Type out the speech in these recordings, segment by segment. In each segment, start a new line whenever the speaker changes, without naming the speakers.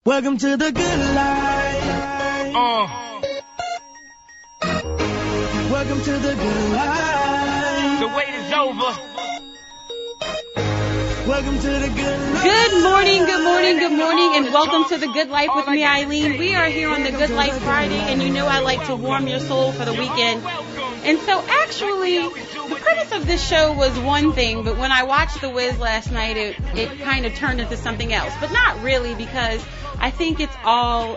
Welcome to the good life. Welcome to the good life.
The wait is over.
Welcome to the good life.
Good morning, good morning, good morning, and welcome to the Good Life with me, Eileen. We are here on the Good Life Friday, and you know I like to warm your soul for the weekend. And so actually, the premise of this show was one thing, but when I watched The Wiz last night, it kind of turned into something else. But not really, because I think it's all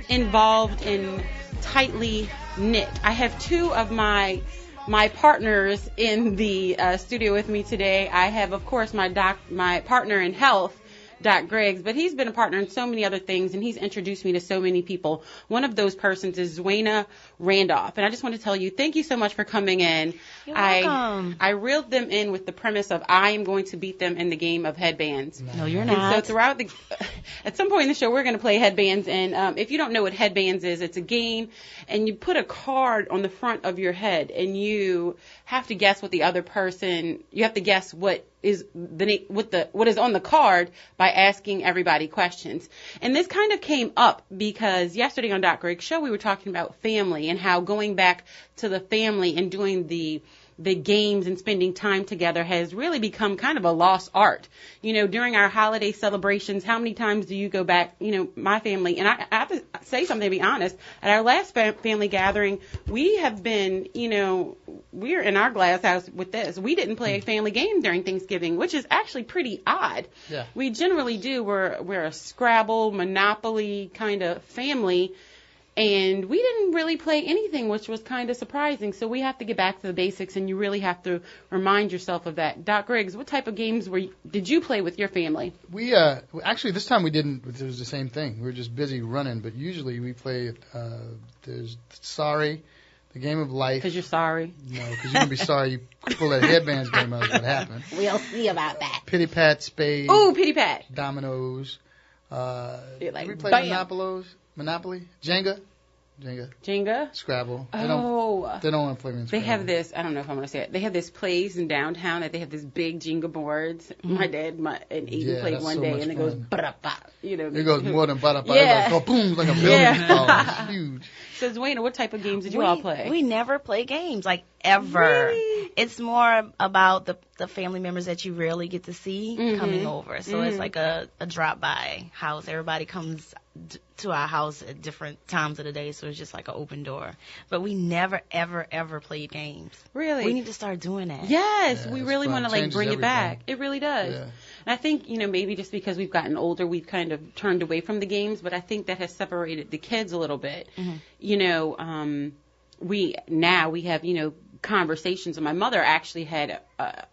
involved in tightly knit. I have two of my partners in the studio with me today. I have, of course, my partner in health, Doc Griggs, but he's been a partner in so many other things, and he's introduced me to so many people. One of those persons is Zwayna Randolph, and I just want to tell you, thank you so much for coming in.
You're welcome.
I reeled them in with the premise of I am going to beat them in the game of headbands.
No, you're not.
So at some point in the show, we're going to play headbands, and if you don't know what headbands is, it's a game, and you put a card on the front of your head, and you have to guess what the other person, you have to guess what is what is on the card by asking everybody questions. And this kind of came up because yesterday on Doc Griggs' show we were talking about family and how going back to the family and doing the games and spending time together has really become kind of a lost art. You know, during our holiday celebrations, how many times do you go back, you know, my family, and I have to say something to be honest, at our last family gathering, we have been, you know, we're in our glass house with this. We didn't play a family game during Thanksgiving, which is actually pretty odd.
Yeah.
We generally do. We're a Scrabble, Monopoly kind of family. And we didn't really play anything, which was kind of surprising. So we have to get back to the basics, and you really have to remind yourself of that. Doc Griggs, what type of games did you play with your family?
We actually this time we didn't. It was the same thing. We were just busy running. But usually we play. There's Sorry, the game of life.
Because you're sorry.
No, because you're gonna be sorry. You pull that headbands game out. Is what happened.
We'll see about that.
Pity Pat, Spade.
Ooh, Pity Pat.
Dominoes.
You're like,
we play
bam.
Monopoly, Jenga. Scrabble. They don't want to play me in Scrabble.
They have this, I don't know if I'm going to say it, they have this place in downtown that they have this big Jenga boards. Mm-hmm. My dad and Aiden played one day, and it goes, ba-da-ba, you know.
It goes more than ba-da-ba.
Yeah.
It goes, boom, like a building fall. It's huge.
So, Zwayna, what type of games did you all play?
We never play games, like, ever.
Really?
It's more about the family members that you rarely get to see coming over. So it's like a drop-by house. Everybody comes to our house at different times of the day, so it's just like an open door. But we never, ever, ever played games.
Really?
We need to start doing that.
Yes,
Yeah,
we
it's
really
fun.
want to bring it back. It really does.
Yeah.
And I think, you know, maybe just because we've gotten older, we've kind of turned away from the games, but I think that has separated the kids a little bit.
Mm-hmm.
You know, we have, you know, conversations, and my mother actually had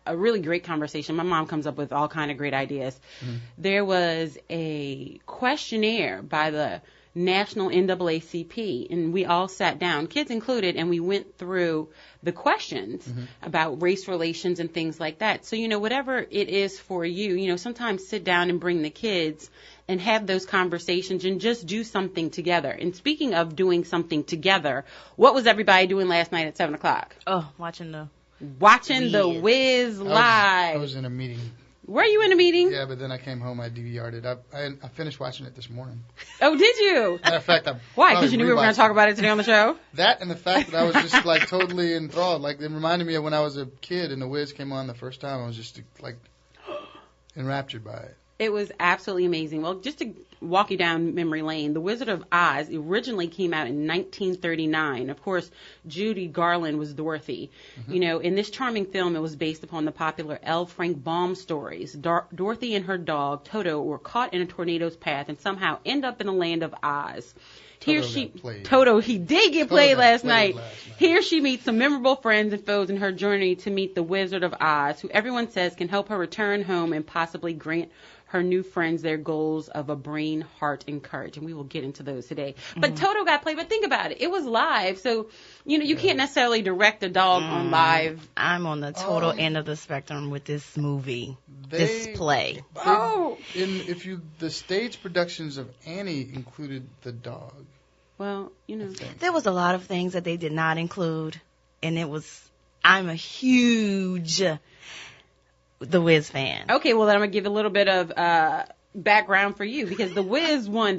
a really great conversation. My mom comes up with all kind of great ideas. Mm-hmm. There was a questionnaire by the National NAACP, and we all sat down, kids included, and we went through the questions about race relations and things like that. So, you know, whatever it is for you, you know, sometimes sit down and bring the kids and have those conversations and just do something together. And speaking of doing something together, what was everybody doing last night at 7 o'clock?
Oh, watching the
Wiz live.
I was in a meeting.
Were you in a meeting?
Yeah, but then I came home, I DVR'd it. I finished watching it this morning.
Oh, did you?
Matter of fact,
why? Because you knew we were going to talk about it today on the show?
That and the fact that I was just like totally enthralled. Like, it reminded me of when I was a kid and The Wiz came on the first time. I was just like enraptured by it.
It was absolutely amazing. Well, just to walk you down memory lane, The Wizard of Oz originally came out in 1939. Of course, Judy Garland was Dorothy. Mm-hmm. You know, in this charming film, it was based upon the popular L. Frank Baum stories. Dorothy and her dog, Toto, were caught in a tornado's path and somehow end up in the land of Oz. Toto, he did get played last night. Here she meets some memorable friends and foes in her journey to meet the Wizard of Oz, who everyone says can help her return home and possibly grant her new friends their goals of a brain, heart, and courage. And we will get into those today. But Toto got played. But think about it. It was live. So, you know, you can't necessarily direct a dog on live.
I'm on the total end of the spectrum with this movie, this play.
The stage productions of Annie included the dog.
Well, you know.
There was a lot of things that they did not include. And I'm a huge The Wiz fan.
Okay, well, then I'm going to give a little bit of background for you because the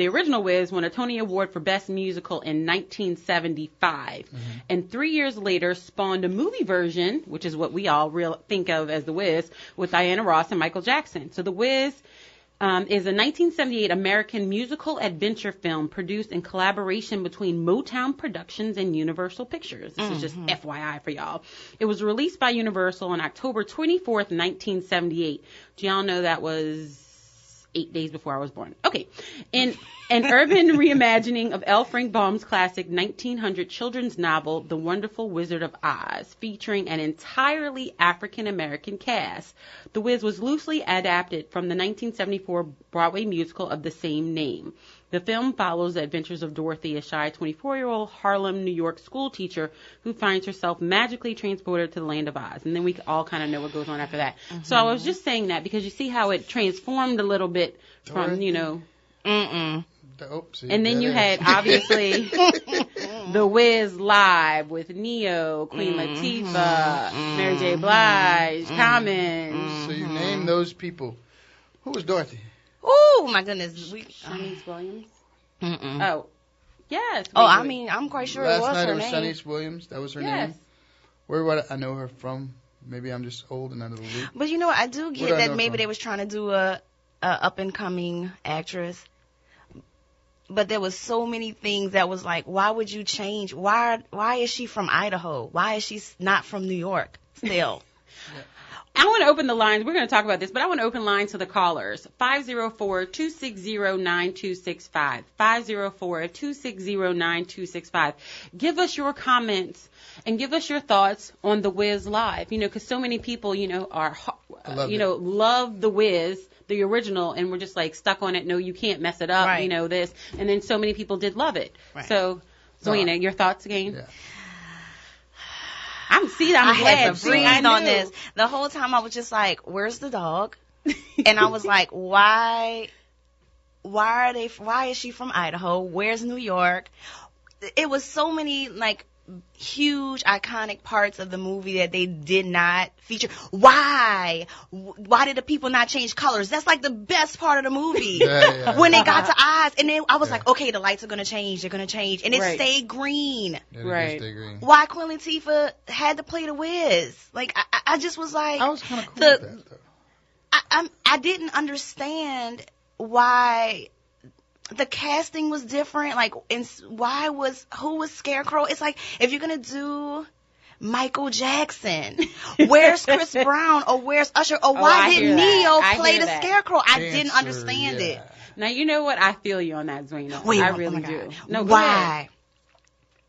original Wiz won a Tony Award for Best Musical in 1975. And 3 years later spawned a movie version, which is what we all think of as The Wiz, with Diana Ross and Michael Jackson. So The Wiz is a 1978 American musical adventure film produced in collaboration between Motown Productions and Universal Pictures. This is just FYI for y'all. It was released by Universal on October 24th, 1978. Do y'all know that was 8 days before I was born? Okay. In an urban reimagining of L. Frank Baum's classic 1900 children's novel, The Wonderful Wizard of Oz, featuring an entirely African-American cast. The Wiz was loosely adapted from the 1974 Broadway musical of the same name. The film follows the adventures of Dorothy, a shy 24-year-old Harlem, New York school teacher who finds herself magically transported to the land of Oz. And then we all kind of know what goes on after that. So I was just saying that because you see how it transformed a little bit from, and then you had, obviously, The Wiz Live with Neo, Queen Latifah, Mary J. Blige, Common.
So you name those people. Who was Dorothy?
Oh, my goodness.
Shanice Williams?
Mm-mm.
Oh, yes.
Oh, I mean, I'm quite sure
Last
it was
night
her
it was
name.
Shanice Williams. That was her
Yes.
name. Where would I know her from? Maybe I'm just old and out of the loop.
But you know what? I do
Where
get
do I know
that maybe
from?
they was trying to do a up-and-coming actress. But there was so many things that was like, why would you change? Why is she from Idaho? Why is she not from New York still?
I want to open the lines. We're going to talk about this, but I want to open lines to the callers. 504-260-9265. 504-260-9265. Give us your comments and give us your thoughts on The Wiz Live. Because so many people, are, love The Wiz, the original, and we're just like stuck on it. No, you can't mess it up.
Right.
This. And then so many people did love it.
Right.
So, Zoena, your thoughts again?
Yeah.
I'm
I
glad.
had to
See,
breathe
I
on
knew.
this. The whole time I was just like, where's the dog? And I was like, why is she from Idaho? Where's New York? It was so many like huge iconic parts of the movie that they did not feature. Why did the people not change colors? That's like the best part of the movie.
Yeah.
When they got to Oz, and then I was like, okay, the lights are gonna change, they're gonna change, and it
Right.
stayed green.
Yeah,
Right.
Stay green.
Why Queen Latifah had to play the Wiz? Like I just was like,
I was kind of cool
the-
with that, though.
I didn't understand why the casting was different. Like, and who was Scarecrow? It's like, if you're gonna do Michael Jackson, where's Chris Brown or where's Usher or why
I
did
hear that.
Neo
I
play
hear
the
that.
Scarecrow? I
Dancer,
didn't understand
yeah.
it.
Now, you know what? I feel you on that, Zoena.
Wait,
I
oh
really
my
do.
God.
No, go ahead.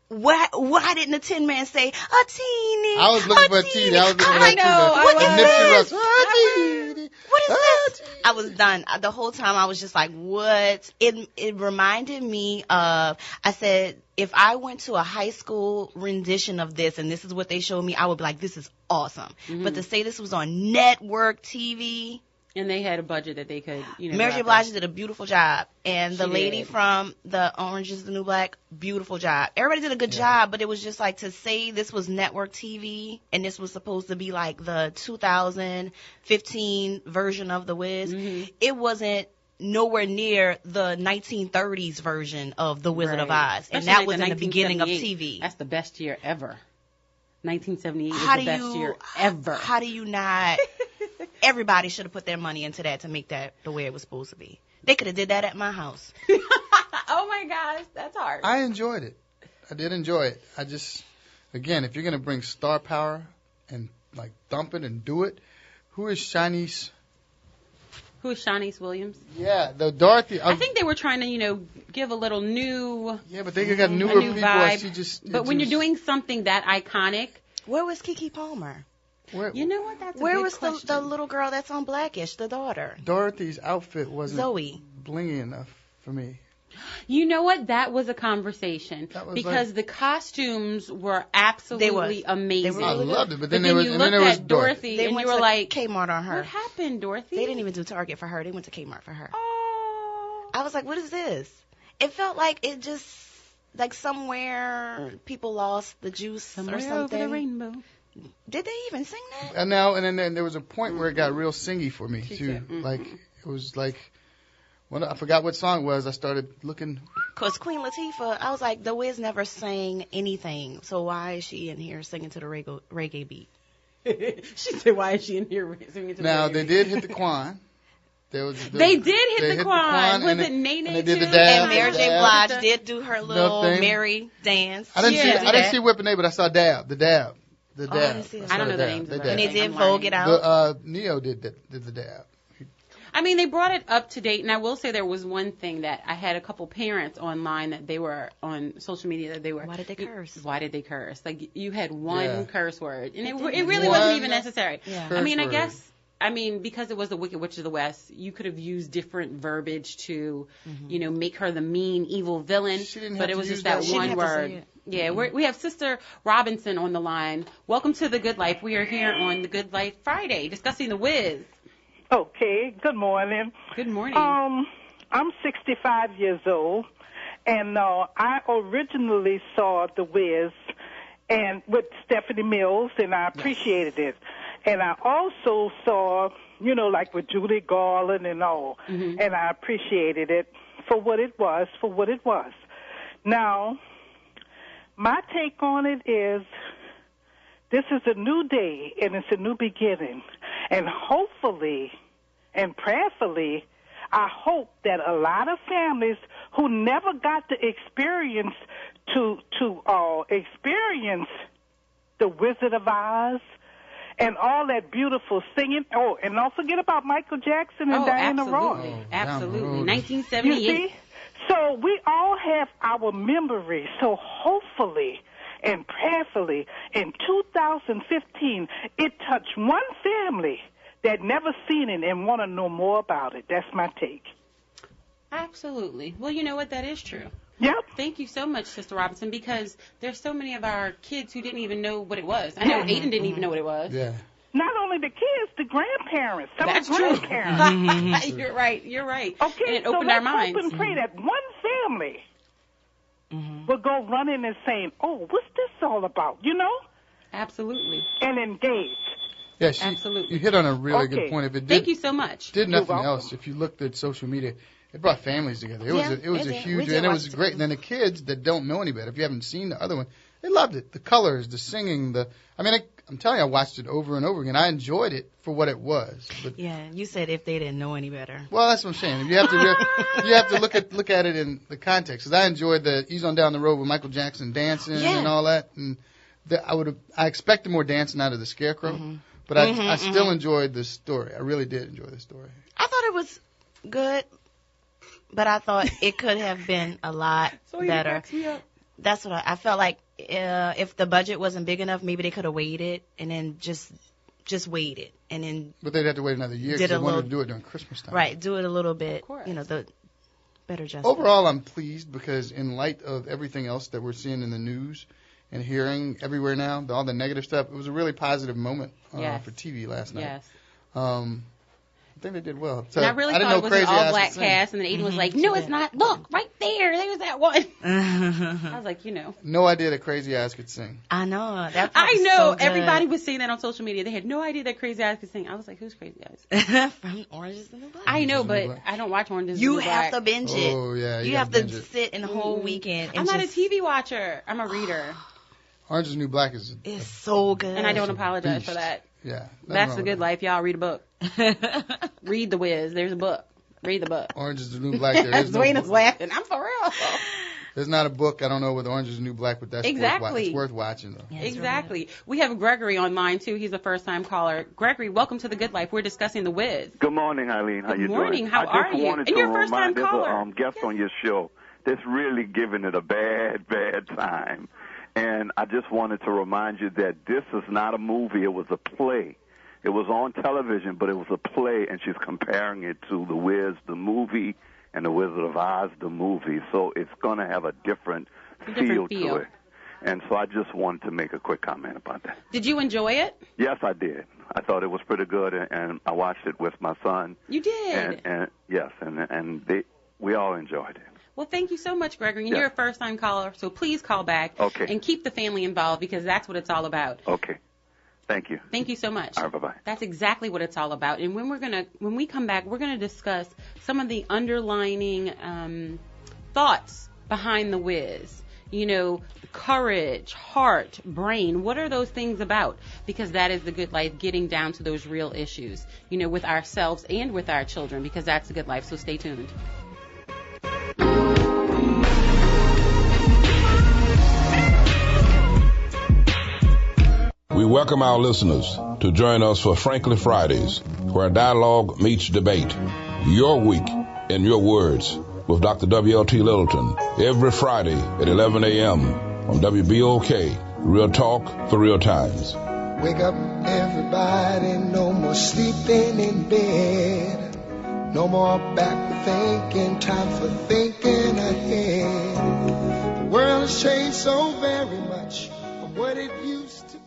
Why didn't the Tin Man say a teeny?
I was looking for a teeny. I was looking for
I
that
know,
too.
I
What
The
is
Nipsey
this?
Russell. Ah, teeny.
What is
Ah,
this?
teeny.
I was done. The whole time I was just like, what? It reminded me of, I said, if I went to a high school rendition of this and this is what they showed me, I would be like, this is awesome. But to say this was on network TV,
And they had a budget that they could,
Mary J.
go
Blige
after.
did a beautiful job. And the
She
lady
did.
from the Orange is the New Black, beautiful job. Everybody did a good job, but it was just like to say this was network TV and this was supposed to be like the 2015 version of The Wiz. It wasn't nowhere near the 1930s version of The Wizard of
Right.
Oz. And
Especially
that was
like
in the beginning of
1978.
TV.
That's the best year ever. 1978 was
How
the
do
best
you-
year ever.
How do you not? Everybody should have put their money into that to make that the way it was supposed to be. They could have did that at my house.
Oh my gosh, that's hard.
I enjoyed it. I did enjoy it. I just, again, if you're going to bring star power and like dump it and do it, who is Shanice?
Who is Shanice Williams?
Yeah, the Dorothy.
I think they were trying to, give a little new,
Yeah, but they got newer
a new
people.
vibe.
She just.
But when you're doing something that iconic,
Where was Keke Palmer?
you know what? That's a
Where
good
was
question.
the little girl that's on Blackish, the daughter?
Dorothy's outfit wasn't
Zoe.
blingy enough for me.
You know what? That was a conversation
That was
because the costumes were absolutely amazing.
They were
I
really
loved it, but then
But
there was
you
and then
looked
there was
at
Dorothy.
Dorothy and
went
you were
to
like,
Kmart on her.
"What happened, Dorothy?"
They didn't even do Target for her. They went to Kmart for her.
Oh.
I was like, what is this? It felt like it just, like somewhere people lost the juice
Somewhere
or
over
something.
the rainbow.
Did they even sing that?
And then there was a point where it got real singy for me
She
too.
said,
Like it was like When I forgot what song it was, I started looking.
Because Queen Latifah, I was like, The Wiz never sang anything, so why is she in here singing to the reggae beat?
She said, "Why is she in here singing to
Now
the
they
radio?"
did hit the Quan.
They did hit the Quan. Was it Nene
and they did
too?
the dab.
And Mary
the
J.
dab.
Blige did do her little
thing.
Mary dance.
I didn't
Yeah.
see.
Do
I didn't see Whipping A, but I saw dab. The dab. The
I
dab.
didn't see that.
I don't know the
dab.
names
They
of
dab.
And they
I'm
did
lying.
Vogue it out.
Neo did the dab.
I mean, they brought it up to date, and I will say there was one thing that I had a couple parents online that they were on social media that they were.
Why did they curse?
Why did they curse? Like you had one
Yeah.
curse word, and it
didn't.
really
One
wasn't even necessary.
Yeah.
curse
I mean, I
word.
guess. I mean, because it was the Wicked Witch of the West, you could have used different verbiage to, make her the mean, evil villain.
She didn't
but
have
it
to
was
use
just that
that
She
one
didn't have to
word.
say it.
Yeah, we have Sister Robinson on the line. Welcome to The Good Life. We are here on The Good Life Friday discussing The Wiz.
Okay, good morning.
Good morning.
I'm 65 years old, and I originally saw The Wiz and with Stephanie Mills, and I appreciated it. And I also saw, like with Julie Garland and all, and I appreciated it for what it was, Now, my take on it is this is a new day, and it's a new beginning. And hopefully and prayerfully, I hope that a lot of families who never got to experience experience the Wizard of Oz and all that beautiful singing. Oh, and don't forget about Michael Jackson and Diana Ross.
absolutely.
Oh,
Absolutely.
down the road.
You
1978.
see? So we all have our memories. So hopefully and prayerfully in 2015, it touched one family that never seen it and want to know more about it. That's my take.
Absolutely. Well, you know what? That is true.
Yep.
Thank you so much, Sister Robinson, because there's so many of our kids who didn't even know what it was. I know Aiden didn't even know what it was.
Yeah.
Not only the kids, the grandparents, some
That's
of the
true.
grandparents.
You're right. You're right.
Okay,
And it
so
opened our
let's
minds.
hope and pray that one family will go running and saying, "Oh, what's this all about?"
Absolutely.
And engage.
Yeah,
Absolutely.
You hit on a really
Okay.
good point. If it
Thank you so much.
did
You're
nothing
welcome.
else, if you looked at social media, it brought families together. It was a
it did.
huge,
We did
and it
watch
was
it
great.
together.
And then the kids that don't know any better, if you haven't seen the other one, they loved it. The colors, the singing, I'm telling you, I watched it over and over again. I enjoyed it for what it was. But
Yeah, you said if they didn't know any better.
well, that's what I'm saying. You have to look at it in the context. Because I enjoyed the Ease on Down the Road with Michael Jackson dancing
Yeah.
and all that. And I expected more dancing out of the Scarecrow. But I still enjoyed the story. I really did enjoy the story.
I thought it was good, but I thought it could have been a lot better. That's what I felt like. If the budget wasn't big enough, maybe they could have waited and then just waited and then
But they'd have to wait another year
Did
because they
a
wanted
little-
to do it during Christmas time.
do it a little bit.
Of course.
The better justice.
Overall, I'm pleased because in light of everything else that we're seeing in the news and hearing everywhere now, all the negative stuff, it was a really positive moment
Yes.
for TV last night.
Yes.
I think they did well. So,
And I really
didn't
thought
know
it was
Crazy
an
Eyes
all-black
could sing.
cast, and then Aiden was like, no, it's not. Look, right there. There's that one. I was like,
No idea that Crazy Eyes could sing.
I know. That
I
was
know.
so good.
Everybody was saying that on social media. They had no idea that Crazy Eyes could sing. I was like, who's Crazy Eyes?
From Orange is the New Black.
I know,
Orange is the New
but
Black.
I don't watch Orange is the
You
New
have
Black.
to binge it.
Oh, yeah.
You
gotta
have to
binge it.
sit in the whole weekend. And
I'm not a
just,
TV watcher. I'm a reader.
Orange is the New Black is,
It's so good.
And I don't
a
apologize
beast.
for that.
yeah. nothing
That's
wrong
the
with
good
that.
life. Y'all read a book. Read The Wiz. There's a book. Read the book.
Orange is the New Black. There is no
Dwayne is
book.
laughing. I'm for real.
There's not a book. I don't know with Orange is the New Black, but that's
Exactly.
it's worth watching, though.
Yeah, it's
Exactly. We have Gregory online, too. He's a first-time caller. Gregory, welcome to The Good Life. We're discussing The Wiz.
Good morning, Eileen. How
Good
you
morning.
doing?
How
I
are
just
you?
wanted
And
to
you're a first-time
remind
caller.
there's a guest on your show that's really giving it a bad, bad time. And I just wanted to remind you that this is not a movie. It was a play. It was on television, but it was a play, and she's comparing it to The Wiz, the movie, and The Wizard of Oz, the movie. So it's going to have a different feel to it. And so I just wanted to make a quick comment about that.
Did you enjoy it?
Yes, I did. I thought it was pretty good, and I watched it with my son.
You did.
And yes, and we all enjoyed it.
Well, thank you so much, Gregory. And
Yeah.
you're a first-time caller, so please call back
Okay.
and keep the family involved because that's what it's all about.
Okay. Thank you.
Thank you so much.
All right, bye-bye.
That's exactly what it's all about. And when we come back, we're gonna discuss some of the underlining thoughts behind the whiz. You know, courage, heart, brain. What are those things about? Because that is the good life, getting down to those real issues, you know, with ourselves and with our children, because that's the good life. So stay tuned.
We welcome our listeners to join us for Frankly Fridays, where dialogue meets debate. Your week in your words with Dr. W.L.T. Littleton every Friday at 11 a.m. on WBOK, Real Talk for Real Times.
Wake up, everybody, no more sleeping in bed. No more back thinking, time for thinking ahead. The world has changed so very much from what it used to be.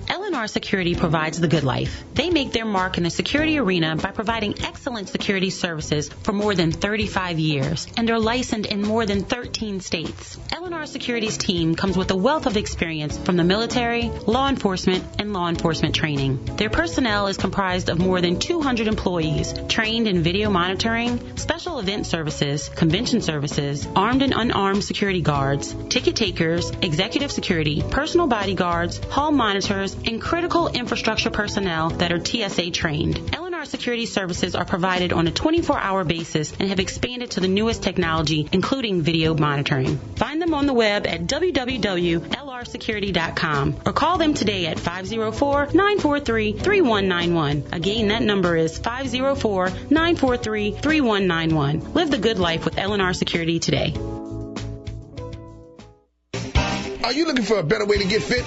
L&R Security provides the good life. They make their mark in the security arena by providing excellent security services for more than 35 years and are licensed in more than 13 states. L&R Security's team comes with a wealth of experience from the military, law enforcement, and law enforcement training. Their personnel is comprised of more than 200 employees trained in video monitoring, special event services, convention services, armed and unarmed security guards, ticket takers, executive security, personal bodyguards, hall monitors, and critical infrastructure personnel that are TSA trained. L&R Security services are provided on a 24-hour basis and have expanded to the newest technology, including video monitoring. Find them on the web at www.lrsecurity.com or call them today at 504-943-3191. Again, that number is 504-943-3191. Live the good life with L&R Security today.
Are you looking for a better way to get fit?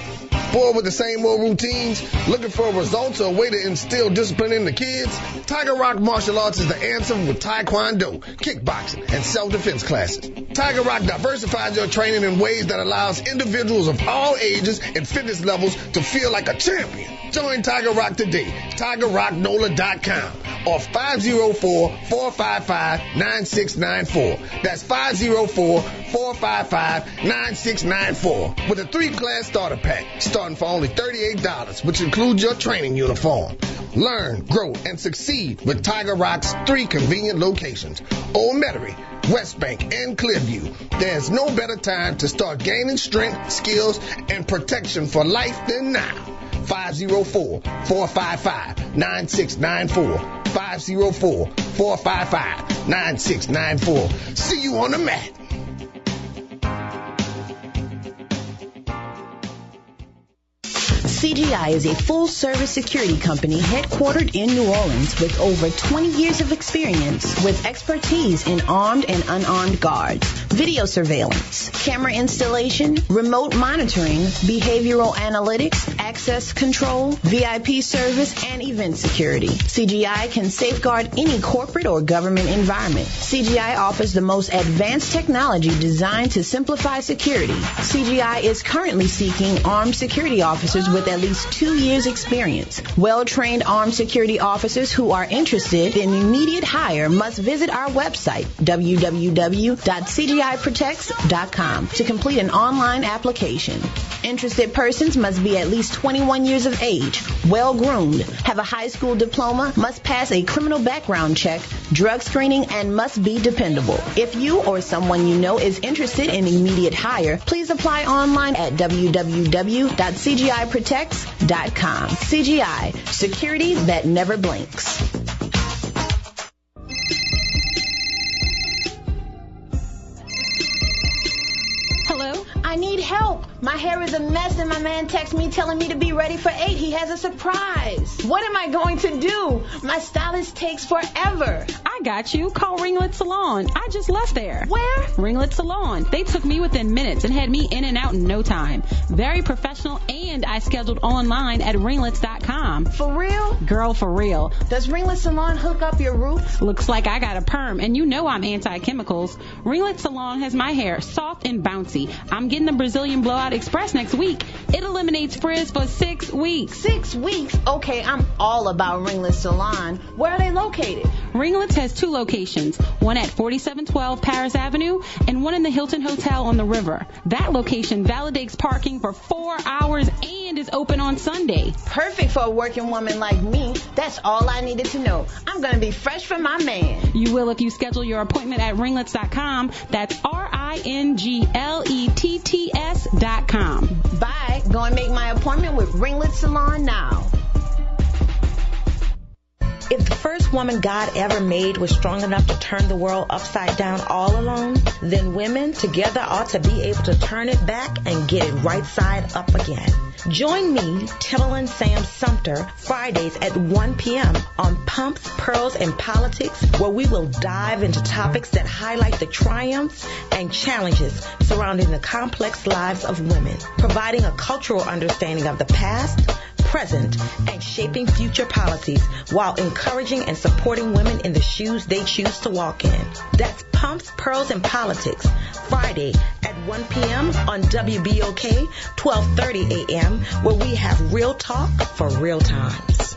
Bored with the same old routines? Looking for results or a way to instill discipline in the kids? Tiger Rock Martial Arts is the answer with Taekwondo, kickboxing, and self-defense classes. Tiger Rock diversifies your training in ways that allows individuals of all ages and fitness levels to feel like a champion. Join Tiger Rock today. TigerRockNola.com or 504-455-9694. That's 504-455-9694 with a 3-class starter pack starting for only $38, which includes your training uniform. Learn, grow, and succeed with Tiger Rock's 3 convenient locations: Old Metairie, West Bank, and Clearview. There's no better time to start gaining strength, skills, and protection for life than now. 504-455-9694. 504-455-9694. See you on the mat.
CGI is a full-service security company headquartered in New Orleans with over 20 years of experience with expertise in armed and unarmed guards, video surveillance, camera installation, remote monitoring, behavioral analytics, access control, VIP service, and event security. CGI can safeguard any corporate or government environment. CGI offers the most advanced technology designed to simplify security. CGI is currently seeking armed security officers with at least 2 years experience. Well-trained armed security officers who are interested in immediate hire must visit our website, www.cgiprotects.com, to complete an online application. Interested persons must be at least 21 years of age, well-groomed, have a high school diploma, must pass a criminal background check, drug screening, and must be dependable. If you or someone you know is interested in immediate hire, please apply online at www.cgiprotects.com. CGI, security that never blinks.
Hello? I need help. My hair is a mess and my man texts me telling me to be ready for 8. He has a surprise. What am I going to do? My stylist takes forever.
I got you. Call Ringlet Salon. I just left there.
Where?
Ringlet Salon. They took me within minutes and had me in and out in no time. Very professional, and I scheduled online at ringlets.com.
For real?
Girl, for real.
Does Ringlet Salon hook up your roof?
Looks like I got a perm, and you know I'm anti-chemicals. Ringlet Salon has my hair soft and bouncy. I'm getting in the Brazilian Blowout Express next week. It eliminates frizz for 6 weeks.
6 weeks? Okay, I'm all about Ringlets Salon. Where are they located?
Ringlets has 2 locations, one at 4712 Paris Avenue and one in the Hilton Hotel on the river. That location validates parking for 4 hours and is open on Sunday.
Perfect for a working woman like me. That's all I needed to know. I'm going to be fresh for my man.
You will if you schedule your appointment at ringlets.com. That's RINGLETTS.com.
Bye. Go and make my appointment with Ringlets Salon now.
If the first woman God ever made was strong enough to turn the world upside down all alone, then women together ought to be able to turn it back and get it right side up again. Join me, Timberland Sam Sumter, Fridays at 1 p.m. on Pumps, Pearls, and Politics, where we will dive into topics that highlight the triumphs and challenges surrounding the complex lives of women, providing a cultural understanding of the past, present, and shaping future policies while encouraging and supporting women in the shoes they choose to walk in. That's Pumps, Pearls, and Politics, Friday at 1 p.m. on WBOK, 12:30 a.m., where we have real talk for real times.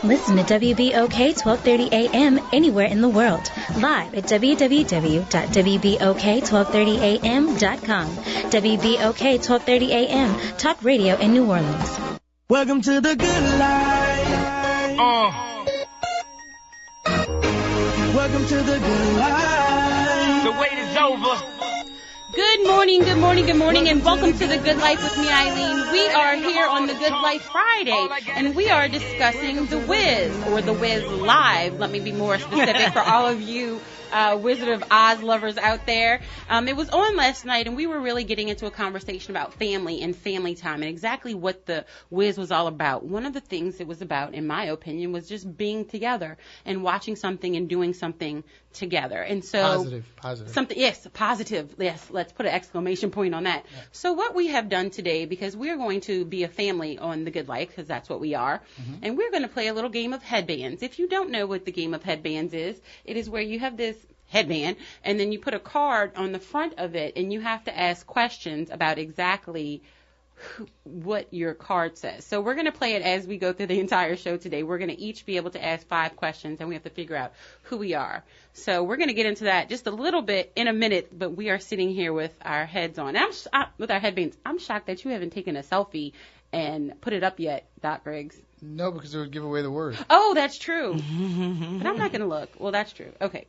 Listen to WBOK 12:30 a.m. anywhere in the world. Live at www.WBOK1230am.com. WBOK 12:30 a.m. Talk radio in New Orleans.
Welcome to the good life. Welcome to the good life.
The wait is over.
Good morning, good morning, good morning, and welcome to The Good Life with me, Eileen. We are here on The Good Life Friday, and we are discussing The Wiz, or The Wiz Live. Let me be more specific for all of you Wizard of Oz lovers out there. It was on last night, and we were really getting into a conversation about family and family time and exactly what The Wiz was all about. One of the things it was about, in my opinion, was just being together and watching something and doing something together. And so
Positive.
Something, yes, positive. Yes, let's put an exclamation point on that. Yeah. So what we have done today, because we're going to be a family on The Good Life, because that's what we are, and we're going to play a little game of headbands. If you don't know what the game of headbands is, it is where you have this headband, and then you put a card on the front of it, and you have to ask questions about exactly what your card says. So we're going to play it as we go through the entire show today. We're going to each be able to ask 5 questions, and we have to figure out who we are. So we're going to get into that just a little bit in a minute, but we are sitting here with our heads on. With our headbands. I'm shocked that you haven't taken a selfie and put it up yet, Doc Briggs.
No, because it would give away the word.
Oh, that's true. But I'm not going to look. Well, that's true. Okay.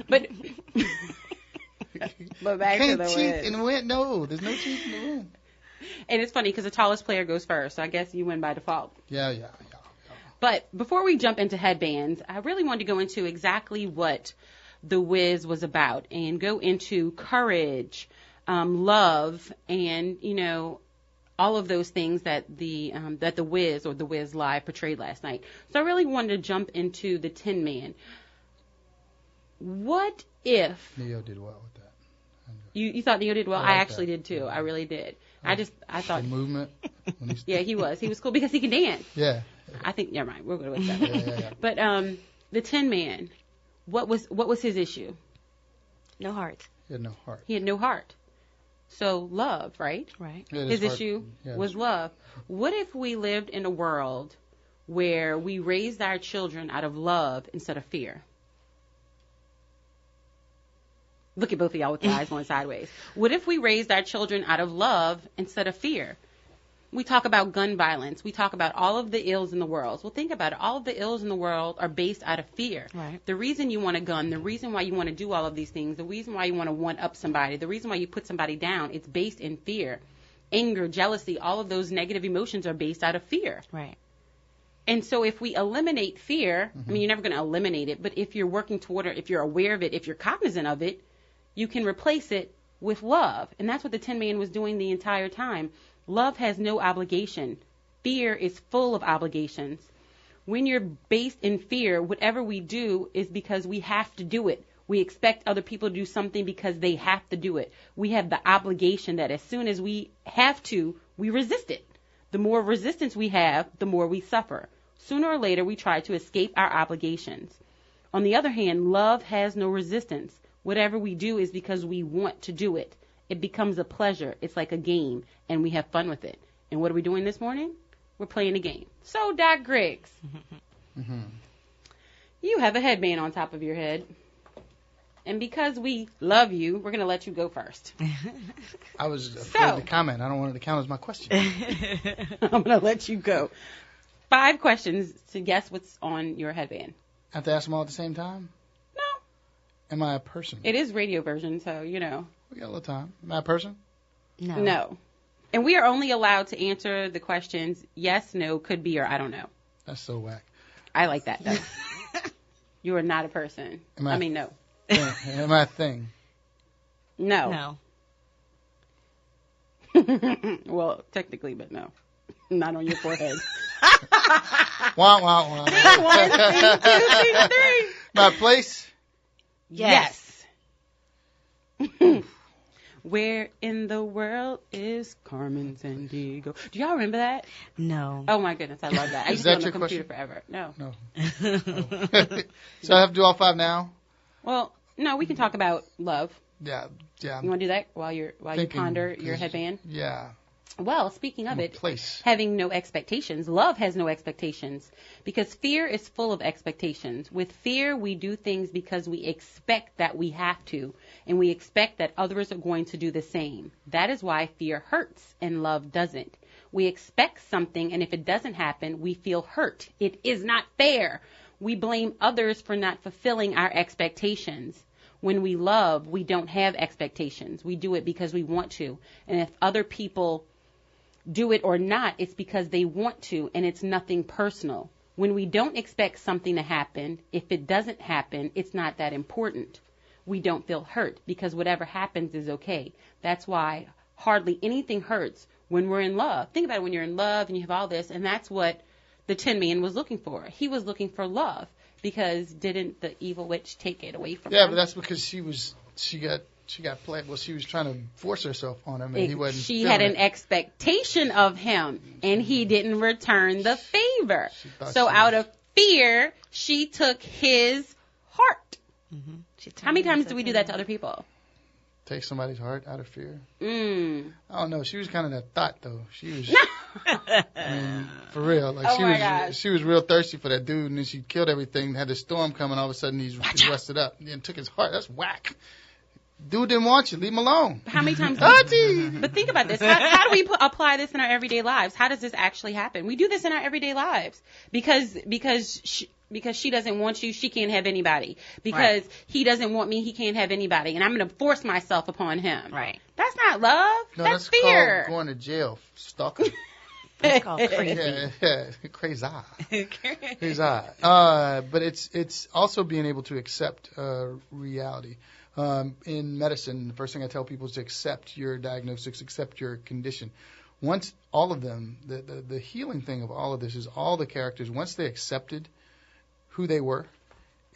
But back to the
cheat in the wind. No, there's no cheat in the wind.
And it's funny because the tallest player goes first, so I guess you win by default.
Yeah.
But before we jump into headbands, I really wanted to go into exactly what The Wiz was about and go into courage, love, and, all of those things that the Wiz or The Wiz Live portrayed last night. So I really wanted to jump into the Tin Man. What if
Neo did well with that?
You thought Neo did well? I actually did too. I really did. I thought
the movement.
Yeah, he was cool because he can dance.
Yeah.
I think never mind. We'll go with that.
Yeah.
But the Tin Man, what was his issue?
No heart.
He had no heart.
He had no heart. So love, right?
Right.
Yeah,
his issue was love. What if we lived in a world where we raised our children out of love instead of fear? Look at both of y'all with your eyes going sideways. What if we raised our children out of love instead of fear? We talk about gun violence. We talk about all of the ills in the world. Well, think about it. All of the ills in the world are based out of fear.
Right.
The reason you want a gun, the reason why you want to do all of these things, the reason why you want to one-up somebody, the reason why you put somebody down, it's based in fear. Anger, jealousy, all of those negative emotions are based out of fear.
Right.
And so if we eliminate fear, I mean, you're never going to eliminate it, but if you're working toward it, if you're aware of it, if you're cognizant of it, you can replace it with love. And that's what the Tin Man was doing the entire time. Love has no obligation. Fear is full of obligations. When you're based in fear, whatever we do is because we have to do it. We expect other people to do something because they have to do it. We have the obligation that as soon as we have to, we resist it. The more resistance we have, the more we suffer. Sooner or later, we try to escape our obligations. On the other hand, love has no resistance. Whatever we do is because we want to do it. It becomes a pleasure. It's like a game, and we have fun with it. And what are we doing this morning? We're playing a game. So, Doc Griggs, you have a headband on top of your head. And because we love you, we're going to let you go first.
I was afraid to comment. I don't want it to count as my question.
I'm going to let you go. 5 questions to guess what's on your headband.
I have to ask them all at the same time?
No.
Am I a person?
It is radio version, so, you know.
We got a little time. Am I a person?
No. And we are only allowed to answer the questions yes, no, could be, or I don't know.
That's so whack.
I like that, though. You are not a person.
No. Am I a thing?
No. Well, technically, but no. Not on your forehead.
Wah, wah, wah.
1, 2, 3.
My place?
Yes. Where in the world is Carmen Sandiego? Do y'all remember that?
No.
Oh my goodness, I love that. I used to be on the computer forever. No.
So I have to do all 5 now?
Well, no, we can talk about love.
Yeah.
You want to do that while you ponder your headband?
Yeah.
Well, speaking of it,
place.
having no expectations, love has no expectations because fear is full of expectations. With fear, we do things because we expect that we have to, and we expect that others are going to do the same. That is why fear hurts and love doesn't. We expect something, and if it doesn't happen, we feel hurt. It is not fair. We blame others for not fulfilling our expectations. When we love, we don't have expectations. We do it because we want to. And if other people do it or not, it's because they want to, and it's nothing personal. When we don't expect something to happen, if it doesn't happen, it's not that important. We don't feel hurt because whatever happens is okay. That's why hardly anything hurts when we're in love. Think about it, when you're in love and you have all this, and that's what the Tin Man was looking for. He was looking for love because didn't the evil witch take it away from him?
Yeah, but that's because she got played. Well, she was trying to force herself on him, and he wasn't.
She had an expectation of him, and he didn't return the favor. So out of fear, she took his heart. How many times do we do that to other people?
Take somebody's heart out of fear?
I
don't know. She was kind of that thought, though. She was, I mean, for real. Like she was real thirsty for that dude, and then she killed everything. Had the storm coming, all of a sudden he's rusted up and took his heart. That's whack. Dude didn't want you. Leave him alone.
How many times? But think about this. How do we apply this in our everyday lives? How does this actually happen? We do this in our everyday lives because she doesn't want you, she can't have anybody. Because he doesn't want me, he can't have anybody. And I'm going to force myself upon him.
Right.
That's not love.
No,
that's
called
fear.
going to jail. Stalker.
That's called crazy.
Yeah, crazy. Crazy. But it's also being able to accept reality. In medicine, the first thing I tell people is to accept your diagnosis, accept your condition. Once all of them, the healing thing of all of this is all the characters, once they accepted who they were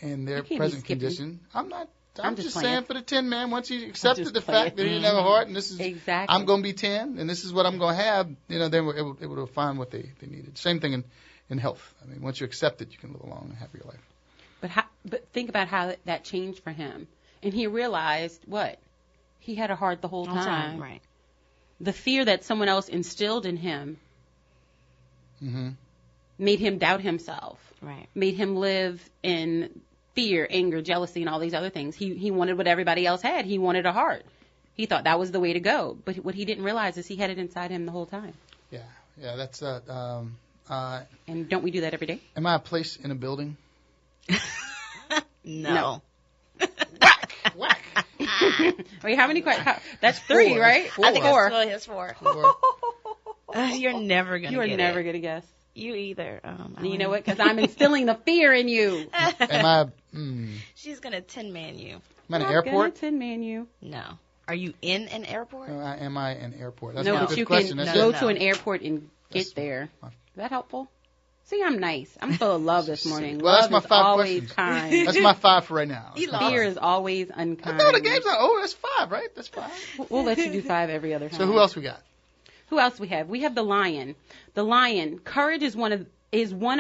and their present condition. I'm just saying for the Tin Man, once he accepted the fact that he didn't have a heart and this is, I'm going to be 10 and this is what I'm going to have, then it would find what they needed. Same thing in health. I mean, once you accept it, you can live a long and happy life.
But think about how that changed for him. And he realized what? He had a heart the whole time.
Right.
The fear that someone else instilled in him made him doubt himself.
Right.
Made him live in fear, anger, jealousy, and all these other things. He wanted what everybody else had. He wanted a heart. He thought that was the way to go. But what he didn't realize is he had it inside him the whole time.
Yeah, that's
and don't we do that every day?
Am I a place in a building?
No.
Whack.
Wait, how many questions? That's 3,
4.
right?
4.
I think that's 4.
4.
You're never going to get it.
You are never going to guess.
You either.
You know what? Because I'm instilling the fear in you.
Am I?
She's going to Tin Man you.
Am I in an airport?
Tin Man you.
No. Are you in an airport?
Am I an airport? That's
no,
not a
but
good
you
question.
can go to an airport and get there. Is that helpful? See, I'm nice. I'm full of love this morning.
Well,
love
that's my
is
5
always
questions.
kind.
That's my 5 for right now.
Fear is always unkind.
No, the game's not over. That's 5, right? That's 5.
We'll let you do 5 every other time.
So who else we got?
Who else we have? We have the lion. The lion. Courage is one of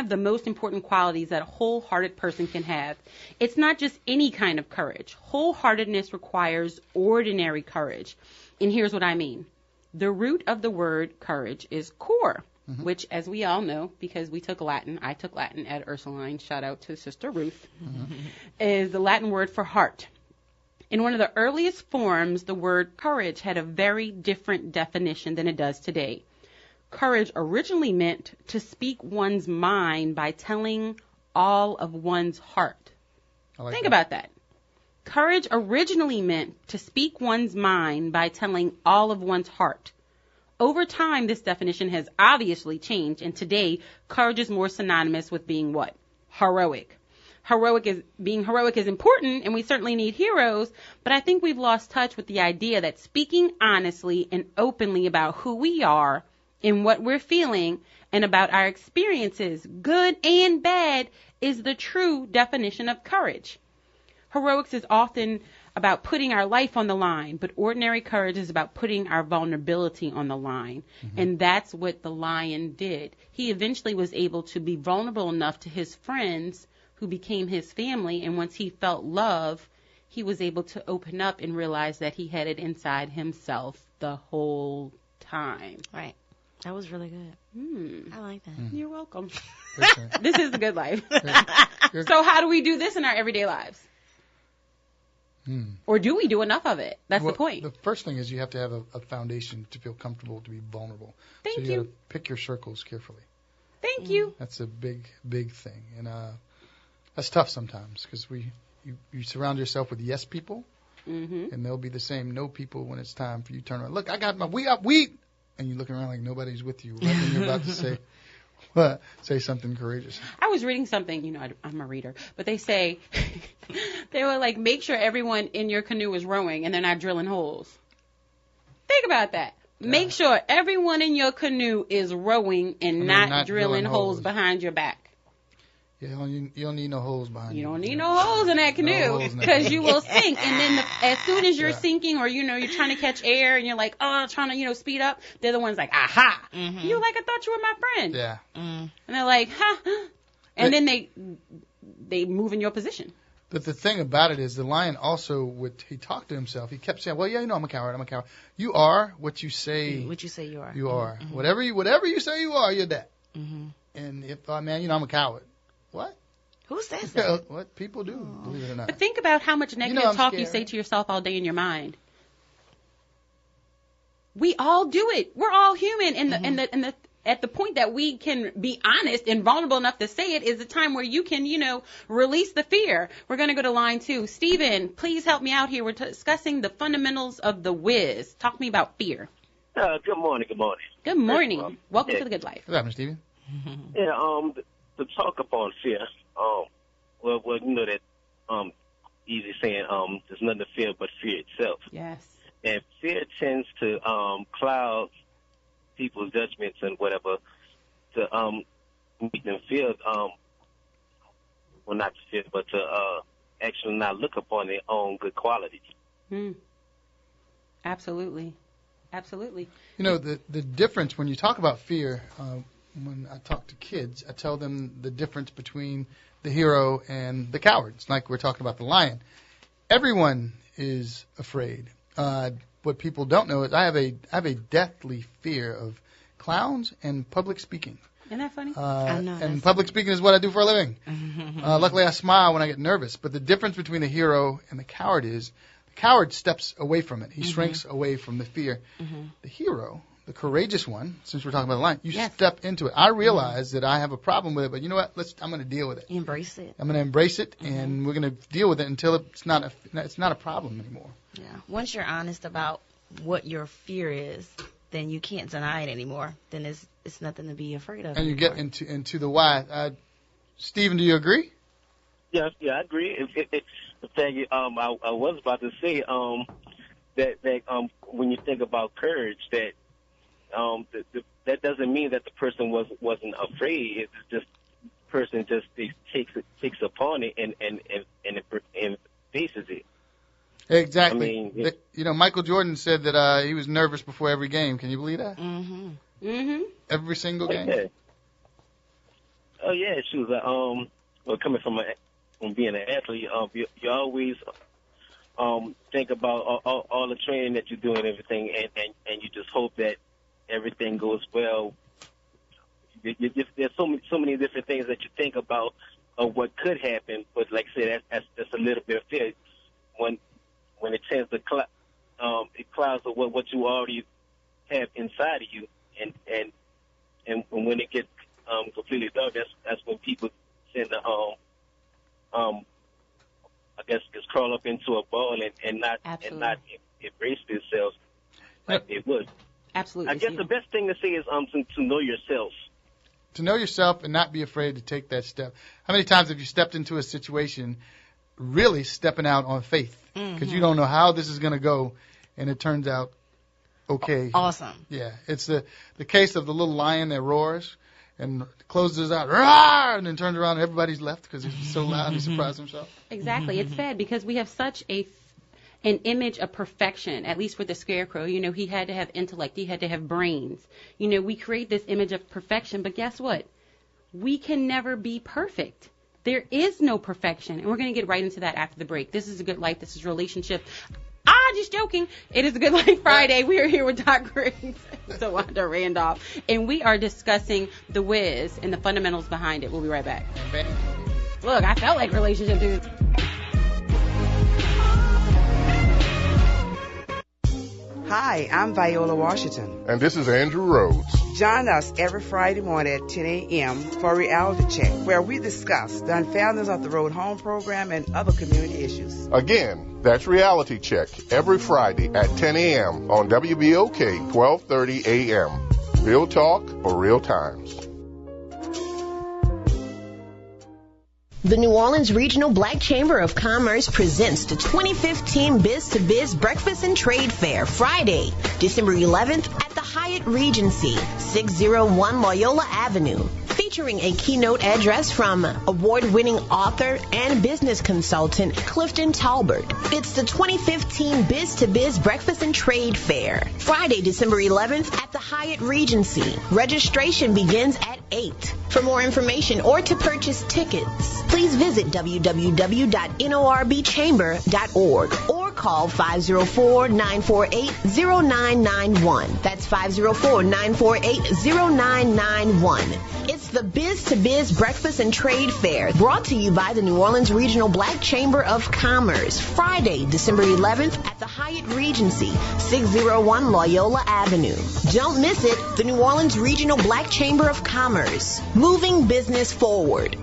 the most important qualities that a wholehearted person can have. It's not just any kind of courage. Wholeheartedness requires ordinary courage. And here's what I mean. The root of the word courage is core, which, as we all know, because we took Latin, I took Latin at Ursuline, shout out to Sister Ruth, is the Latin word for heart. In one of the earliest forms, the word courage had a very different definition than it does today. Courage originally meant to speak one's mind by telling all of one's heart. Think about that. Courage originally meant to speak one's mind by telling all of one's heart. Over time, this definition has obviously changed, and today, courage is more synonymous with being what? Heroic. Being heroic is important, and we certainly need heroes, but I think we've lost touch with the idea that speaking honestly and openly about who we are and what we're feeling and about our experiences, good and bad, is the true definition of courage. Heroics is often about putting our life on the line, but ordinary courage is about putting our vulnerability on the line. And that's what the lion did. He eventually was able to be vulnerable enough to his friends who became his family, and once he felt love, he was able to open up and realize that he had it inside himself the whole time.
Right. That was really good. I like that.
You're welcome. This is the good life. So how do we do this in our everyday lives? Or do we do enough of it? That's the point.
The first thing is you have to have a foundation to feel comfortable to be vulnerable.
Thank
so
you.
you got to pick your circles carefully.
Thank you.
That's a big thing. And that's tough sometimes because you surround yourself with yes people, and they'll be the same no people when it's time for you to turn around. Look, I got my wheat, and you're looking around like nobody's with you right when you're about to say something courageous.
I was reading something, I'm a reader, but they say, they were like, make sure everyone in your canoe is rowing and they're not drilling holes. Think about that. Yeah. Make sure everyone in your canoe is rowing and not drilling holes behind your back.
Yeah, you don't need no holes behind you.
You don't need no holes in that canoe because you will sink. And then as soon as you're sinking or, you're trying to catch air and you're like, trying to, speed up, they're the ones like, aha. You're like, I thought you were my friend.
Yeah.
And they're like, ha. And then they move in your position.
But the thing about it is the lion also, he talked to himself. He kept saying, well, yeah, I'm a coward. You are what you say.
What you say you are.
You are. Whatever you say you are, you're that. And if, I'm a coward. What?
Who says that?
What people do, believe it or not.
But think about how much negative talk you say to yourself all day in your mind. We all do it. We're all human. And at the point that we can be honest and vulnerable enough to say it is the time where you can, release the fear. We're going to go to line 2. Stephen, please help me out here. We're discussing the fundamentals of the whiz. Talk to me about fear.
Good morning.
Good morning. Welcome to the good life.
What's happening, Stephen?
Yeah, to talk upon fear, that easy saying, there's nothing to fear but fear itself.
Yes.
And fear tends to cloud people's judgments and whatever to make them feel, not to fear, but to actually not look upon their own good qualities.
Absolutely.
The difference when you talk about fear, when I talk to kids, I tell them the difference between the hero and the coward. It's like we're talking about the lion. Everyone is afraid. What people don't know is I have a deathly fear of clowns and public speaking.
Isn't that funny?
I know.
And public speaking is what I do for a living. Luckily, I smile when I get nervous. But the difference between the hero and the coward is the coward steps away from it. He shrinks away from the fear. The hero, the courageous one, since we're talking about the lion, you step into it. I realize that I have a problem with it, but you know what? I'm going to deal with it.
Embrace it.
I'm going to embrace it, and we're going to deal with it until it's not a problem anymore.
Yeah. Once you're honest about what your fear is, then you can't deny it anymore. Then it's nothing to be afraid of.
And you
anymore.
get into the why. Stephen, do you agree?
Yeah, I agree. In fact, I was about to say that when you think about courage, that that doesn't mean that the person wasn't afraid. It's just the person just takes upon it and faces it.
Exactly. I mean, Michael Jordan said that he was nervous before every game. Can you believe that? Every single game.
Yeah. Oh yeah, she was. Coming from being an athlete, you always think about all the training that you do and everything, and you just hope that everything goes well. There's so many different things that you think about of what could happen, but like I said, that's a little bit of fear when it tends to it clouds of what you already have inside of you, and when it gets completely dark, that's when people tend to I guess just crawl up into a ball and not embrace themselves like they would.
Absolutely.
I guess the best thing to say is to know yourself.
To know yourself and not be afraid to take that step. How many times have you stepped into a situation really stepping out on faith? Because you don't know how this is going to go, and it turns out okay.
Awesome.
Yeah. It's the case of the little lion that roars and closes out, roar, and then turns around and everybody's left because he's so loud he surprised himself.
Exactly. It's sad because we have such an image of perfection, at least with the Scarecrow. You know, he had to have intellect. He had to have brains. You know, we create this image of perfection, but guess what? We can never be perfect. There is no perfection, and we're going to get right into that after the break. This is A Good Life. This is Relationship. Just joking. It is A Good Life Friday. We are here with Doc Griggs, Tawanda Randolph, and we are discussing The Wiz and the fundamentals behind it. We'll be right back. Look, I felt like relationship dudes.
Hi, I'm Viola Washington.
And this is Andrew Rhodes.
Join us every Friday morning at 10 a.m. for Reality Check, where we discuss the Unfairness of the Road Home program and other community issues.
Again, that's Reality Check every Friday at 10 a.m. on WBOK 1230 a.m. Real talk for real times.
The New Orleans Regional Black Chamber of Commerce presents the 2015 Biz to Biz Breakfast and Trade Fair, Friday, December 11th at the Hyatt Regency, 601 Loyola Avenue. Featuring a keynote address from award-winning author and business consultant Clifton Talbert. It's the 2015 Biz to Biz Breakfast and Trade Fair, Friday, December 11th at the Hyatt Regency. Registration begins at 8. For more information or to purchase tickets, please visit www.norbchamber.org or call 504-948-0991. That's 504-948-0991. It's the Biz to Biz Breakfast and Trade Fair, brought to you by the New Orleans Regional Black Chamber of Commerce, Friday, December 11th at the Hyatt Regency, 601 Loyola Avenue. Don't miss it. The New Orleans Regional Black Chamber of Commerce, moving business forward.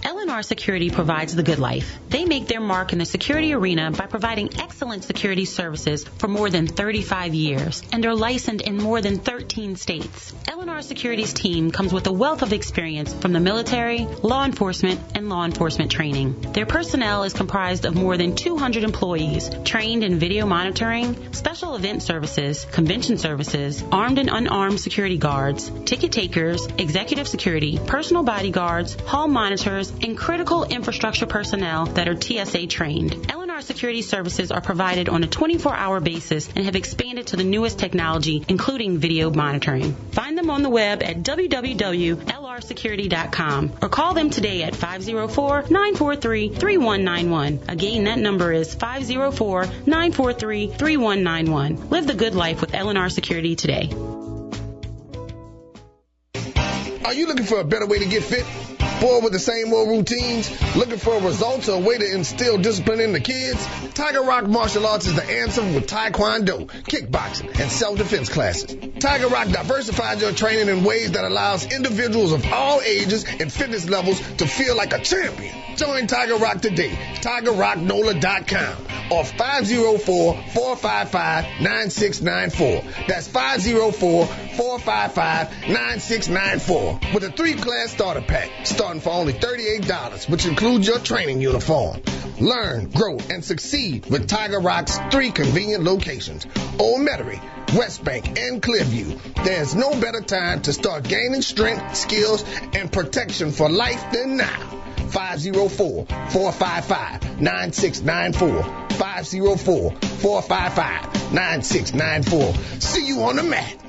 L&R Security provides the good life. They make their mark in the security arena by providing excellent security services for more than 35 years and are licensed in more than 13 states. L&R Security's team comes with a wealth of experience from the military, law enforcement, and law enforcement training. Their personnel is comprised of more than 200 employees trained in video monitoring, special event services, convention services, armed and unarmed security guards, ticket takers, executive security, personal bodyguards, hall monitors, and critical infrastructure personnel that are TSA trained. L&R Security services are provided on a 24-hour basis and have expanded to the newest technology, including video monitoring. Find them on the web at www.lrsecurity.com or call them today at 504-943-3191. Again, that number is 504-943-3191. Live the good life with L&R Security today.
Are you looking for a better way to get fit? Bored with the same old routines? Looking for results or a way to instill discipline in the kids? Tiger Rock Martial Arts is the answer with Taekwondo, kickboxing, and self-defense classes. Tiger Rock diversifies your training in ways that allows individuals of all ages and fitness levels to feel like a champion. Join Tiger Rock today. TigerRockNola.com or 504-455-9694. That's 504-455-9694 with a 3-class starter pack starting for only $38, which includes your training uniform. Learn, grow, and succeed with Tiger Rock's 3 convenient locations: Old Metairie, West Bank, and Clearview. There's no better time to start gaining strength, skills, and protection for life than now. 504-455-9694. 504-455-9694. See you on the mat.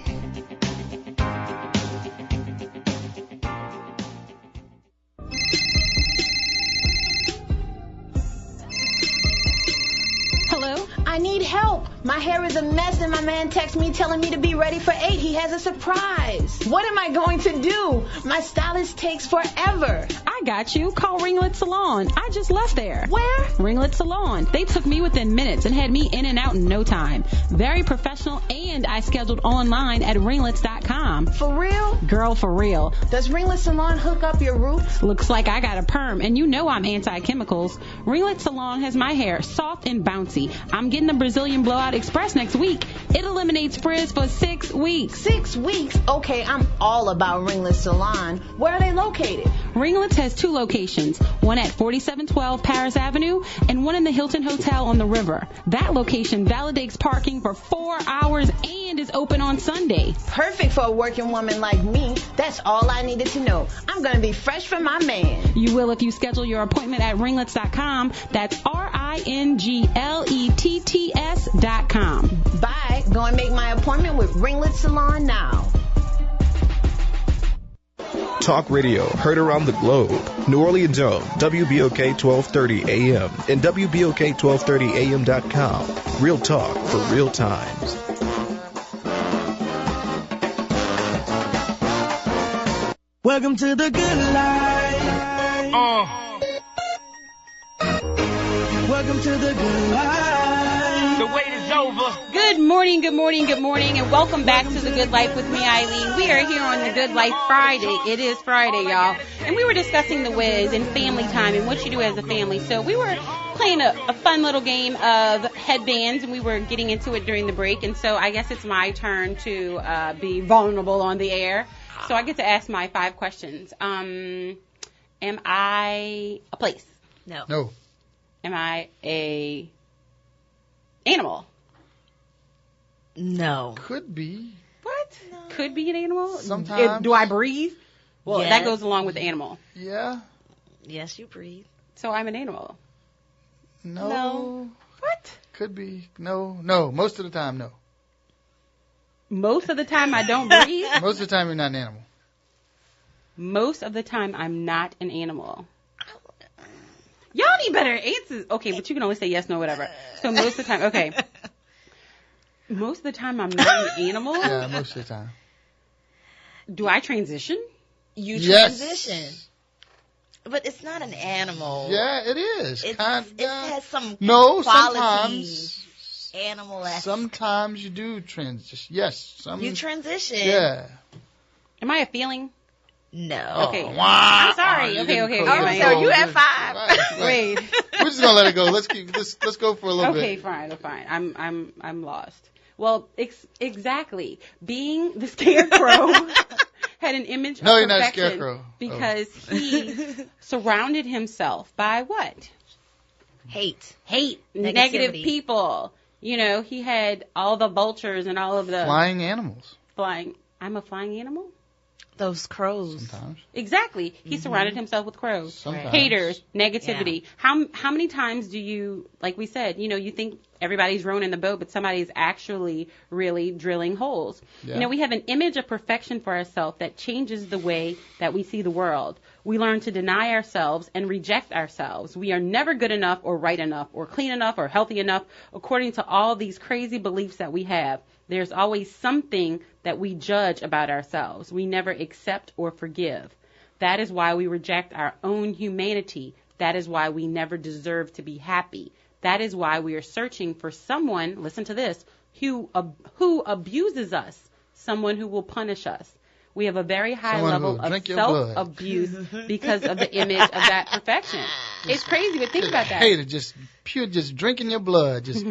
I need help. My hair is a mess and my man texts me telling me to be ready for 8. He has a surprise. What am I going to do? My stylist takes forever.
I got you. Call Ringlet Salon. I just left there.
Where?
Ringlet Salon. They took me within minutes and had me in and out in no time. Very professional, and I scheduled online at ringlets.com.
For real?
Girl, for real.
Does Ringlet Salon hook up your roots?
Looks like I got a perm, and you know I'm anti-chemicals. Ringlet Salon has my hair soft and bouncy. I'm getting the Brazilian Blowout Express next week. It eliminates frizz for 6 weeks.
6 weeks? Okay, I'm all about Ringlet Salon. Where are they located?
Ringlets has 2 locations, one at 4712 Paris Avenue and one in the Hilton Hotel on the river. That location validates parking for 4 hours and is open on Sunday.
Perfect for a working woman like me. That's all I needed to know. I'm going to be fresh for my man.
You will if you schedule your appointment at ringlets.com. That's RINGLETTS.com.
Bye. Go and make my appointment with Ringlet Salon now.
Talk radio heard around the globe. New Orleans own WBOK 1230 AM and WBOK1230AM.com. Real talk for real times.
Welcome to the good life. Welcome to the good life.
The wait is over.
Good morning, good morning, good morning, and welcome back to The Good Life with me, Eileen. We are here on The Good Life Friday. It is Friday, y'all. And we were discussing the Wiz and family time and what you do as a family. So we were playing a fun little game of headbands, and we were getting into it during the break. And so I guess it's my turn to be vulnerable on the air. So I get to ask my 5 questions. Am I a place?
No.
Am I a animal?
No.
Could be.
What? No. Could be an animal?
Sometimes.
Do I breathe? Well,
Yes.
that goes along with the animal.
Yeah.
Yes, you breathe.
So I'm an animal.
No.
What?
Could be. No. No. Most of the time, no.
Most of the time I don't breathe?
Most of the time, you're not an animal.
Most of the time I'm not an animal. Y'all need better answers. Okay, but you can only say yes, no, whatever. So most of the time, okay. Most of the time I'm not an animal?
Yeah, most of the time.
Do I transition?
You
Yes.
transition. But it's not an animal.
Yeah, it is.
It has some
No,
quality
sometimes.
animal-esque.
Sometimes you do transition. Yes.
You transition.
Yeah.
Am I a feeling?
No.
Okay.
Wow.
I'm sorry. Okay.
Oh, so you at 5.
Wait.
We're just gonna let it go. Let's go for a little bit.
Okay, fine. I'm lost. Well, exactly. Being the scarecrow had an image
No,
of
you're not a
perfection
scarecrow.
because he surrounded himself by what?
Hate.
Negative
Negativity.
people. You know, he had all the vultures and all of the
Flying animals.
flying. I'm a flying animal?
Those crows.
Sometimes.
Exactly. He surrounded himself with crows.
Sometimes.
Haters, negativity. Yeah. How many times do you, like we said, you know, you think everybody's rowing in the boat, but somebody's actually really drilling holes.
Yeah.
You know, we have an image of perfection for ourselves that changes the way that we see the world. We learn to deny ourselves and reject ourselves. We are never good enough or right enough or clean enough or healthy enough according to all these crazy beliefs that we have. There's always something that we judge about ourselves. We never accept or forgive. That is why we reject our own humanity. That is why we never deserve to be happy. That is why we are searching for someone, listen to this, who abuses us, someone who will punish us. We have a very high level of self-abuse because of the image of that perfection. It's crazy, but think about that.
Hate it, just drinking your blood. It's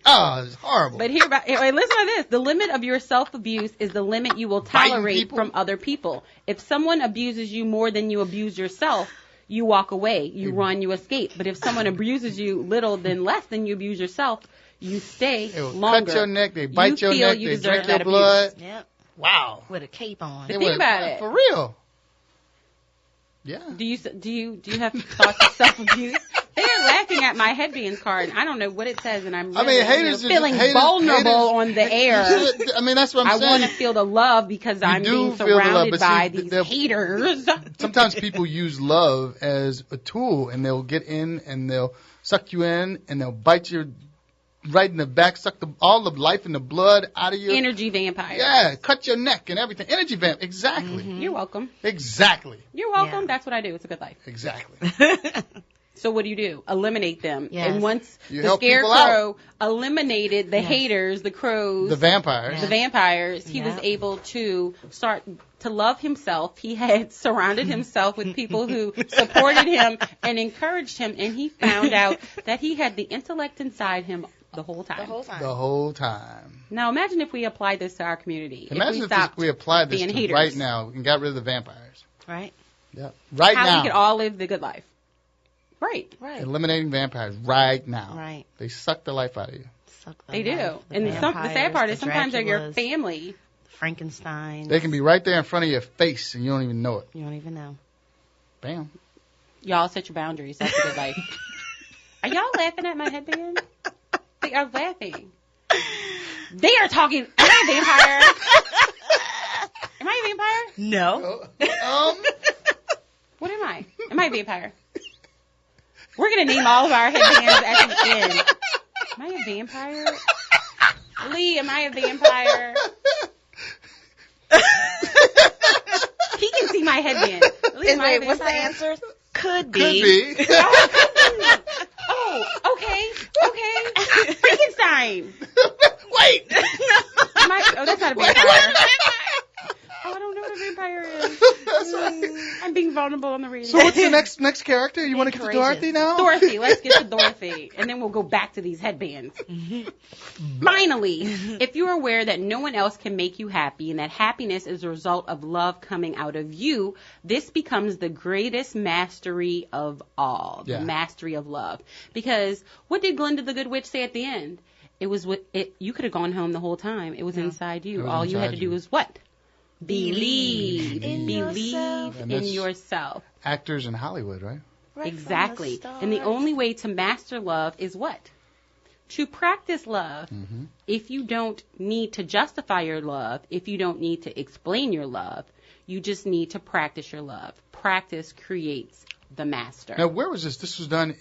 horrible.
But listen to this. The limit of your self-abuse is the limit you will tolerate from other people. If someone abuses you more than you abuse yourself, you walk away, you run, you escape. But if someone abuses you less than you abuse yourself, you stay longer.
Cut your neck, they bite your neck, they drink your blood.
Yep.
Wow.
With a cape on.
But think about it.
For real. Yeah.
Do you have thoughts of self-abuse? They are laughing at my headbands card. I don't know what it says, and I'm really, feeling vulnerable on the air.
I mean, that's what I'm saying.
I want to feel the love because I'm being surrounded by these haters.
Sometimes people use love as a tool, and they'll get in, and they'll suck you in, and they'll bite your right in the back, suck all the life and the blood out of you.
Energy vampire.
Yeah, cut your neck and everything. Energy vamp. Exactly.
Mm-hmm. You're welcome.
Exactly.
You're welcome. Yeah. That's what I do. It's a good life.
Exactly.
So what do? Eliminate them.
Yes.
And once
you
the Scarecrow eliminated the haters, the crows,
the vampires,
he was able to start to love himself. He had surrounded himself with people who supported him and encouraged him, and he found out that he had the intellect inside him the whole time.
The whole time.
Now imagine if we applied this to our community.
Imagine if we applied this to right now and got rid of the vampires.
Right.
Yeah. Right now.
How we could all live the good life. Right.
Eliminating vampires right now.
Right.
They suck the life out of you.
They do. And the sad part is sometimes they're your family.
Frankenstein.
They can be right there in front of your face and you don't even know it.
You don't even know.
Bam.
Y'all set your boundaries. That's a good life. Are y'all laughing at my headband? They are laughing. They are talking. Am I a vampire? Am I a vampire?
No.
What am I? Am I a vampire? We're going to name all of our headbands at the end. Am I a vampire? Lee, am I a vampire? He can see my headband. Lee,
wait, what's the answer? Could be.
Could be.
Oh, okay. Frankenstein.
Wait.
That's not a vampire. Oh, I don't know what a vampire is. I'm being vulnerable on the radio.
So what's the next character? You want to get to Dorothy now?
Dorothy. Let's get to Dorothy. And then we'll go back to these headbands. Finally, if you're aware that no one else can make you happy and that happiness is a result of love coming out of you, this becomes the greatest mastery of all. The mastery of love. Because what did Glinda the Good Witch say at the end? It was you could have gone home the whole time. It was inside you. All you had to do was what? Believe in yourself.
Actors in Hollywood, right?
Exactly. And the only way to master love is what? To practice love. Mm-hmm. If you don't need to justify your love, if you don't need to explain your love, you just need to practice your love. Practice creates the master.
Now, where was this? This was done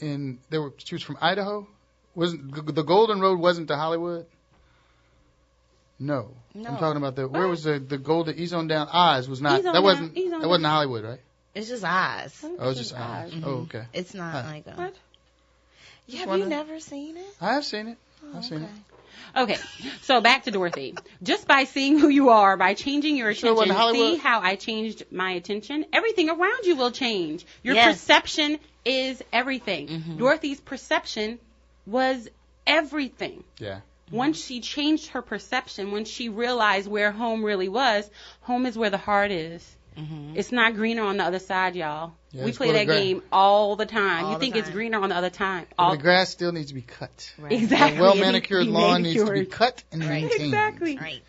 she was from Idaho? Wasn't the Golden Road wasn't to Hollywood? No. I'm talking about where was the Golden Ease Down? Oz was not. That wasn't Hollywood, right?
It's just Oz.
Oh, it's just Oz. Mm-hmm. Oh, okay.
It's not like a.
What?
Have you never seen it?
I have seen it. I've seen it.
Okay, so back to Dorothy. Just by seeing who you are, by changing your attention, see how I changed my attention, everything around you will change. Your perception is everything. Mm-hmm. Dorothy's perception was everything.
Yeah.
Once she changed her perception, when she realized where home really was, home is where the heart is. Mm-hmm. It's not greener on the other side, y'all. Yeah, we play that game all the time. You think it's greener on the other time.
The grass still needs to be cut.
Right. Exactly.
A well-manicured lawn needs to be cut and maintained.
Exactly.
Right.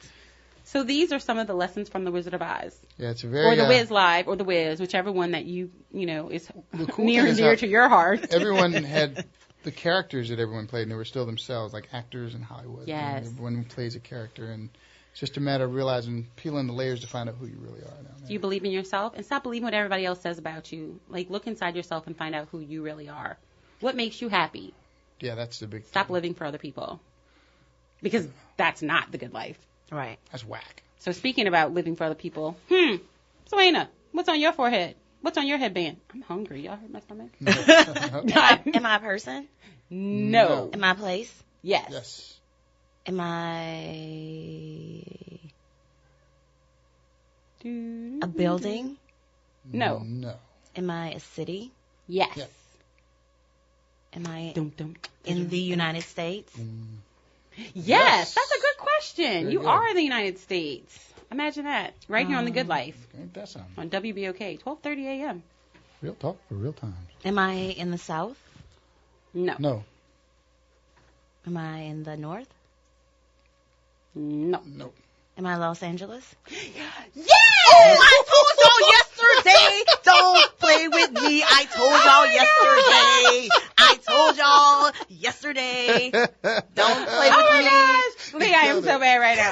So these are some of the lessons from The Wizard of Oz.
Yeah, it's a very...
Or The Wiz Live, or The Wiz, whichever one that you know, is near and dear to your heart.
Everyone had... The characters that everyone played, and they were still themselves, like actors in Hollywood.
Yes.
Everyone plays a character, and it's just a matter of realizing, peeling the layers to find out who you really are now.
Do you believe in yourself? And stop believing what everybody else says about you. Like, look inside yourself and find out who you really are. What makes you happy?
Yeah, that's the big
Stop living for other people. Because that's not the good life.
Right.
That's whack.
So speaking about living for other people, Selena, what's on your forehead? What's on your headband? I'm hungry. Y'all heard my stomach?
Am I a person?
No.
Am I a place?
Yes.
Am I a building?
No.
Am I a city?
Yes. Am I in the United States? Yes. That's a good question.
Very
you
good.
are the United States. Imagine that. Right here on The Good Life.
Ain't that something?
On WBOK, 12:30 a.m.
Real talk for real times.
Am I in the South?
No.
Am I in the North?
No.
Am I Los Angeles?
Yes!
Oh, I told y'all yesterday. Don't play with me. I told y'all yesterday. Don't play with me.
Gosh. Lee, I am so bad right now.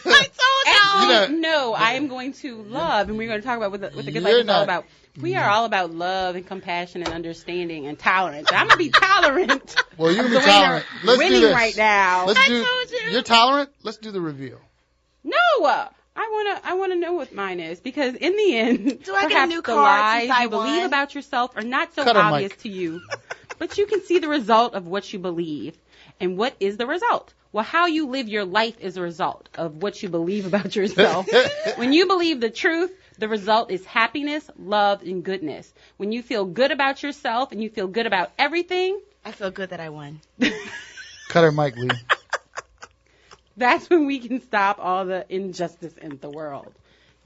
I told y'all.
No, I am going to love, and we're going to talk about what the good life is all about. We are all about love and compassion and understanding and tolerance. I'm going to be tolerant.
Well, you can be tolerant. Let's
winning
do this.
right now.
Let's do. You're tolerant. Let's do the reveal.
No, I want to know what mine is, because in the end,
Do I get a
perhaps
new
the
card
lies
since I
you believe
won?
about yourself are not so
Cut her
obvious
mic.
to you, but you can see the result of what you believe. And what is the result? Well, how you live your life is a result of what you believe about yourself. When you believe the truth, the result is happiness, love, and goodness. When you feel good about yourself and you feel good about everything,
I feel good that I won.
Cut her mic, Lee.
that's when we can stop all the injustice in the world.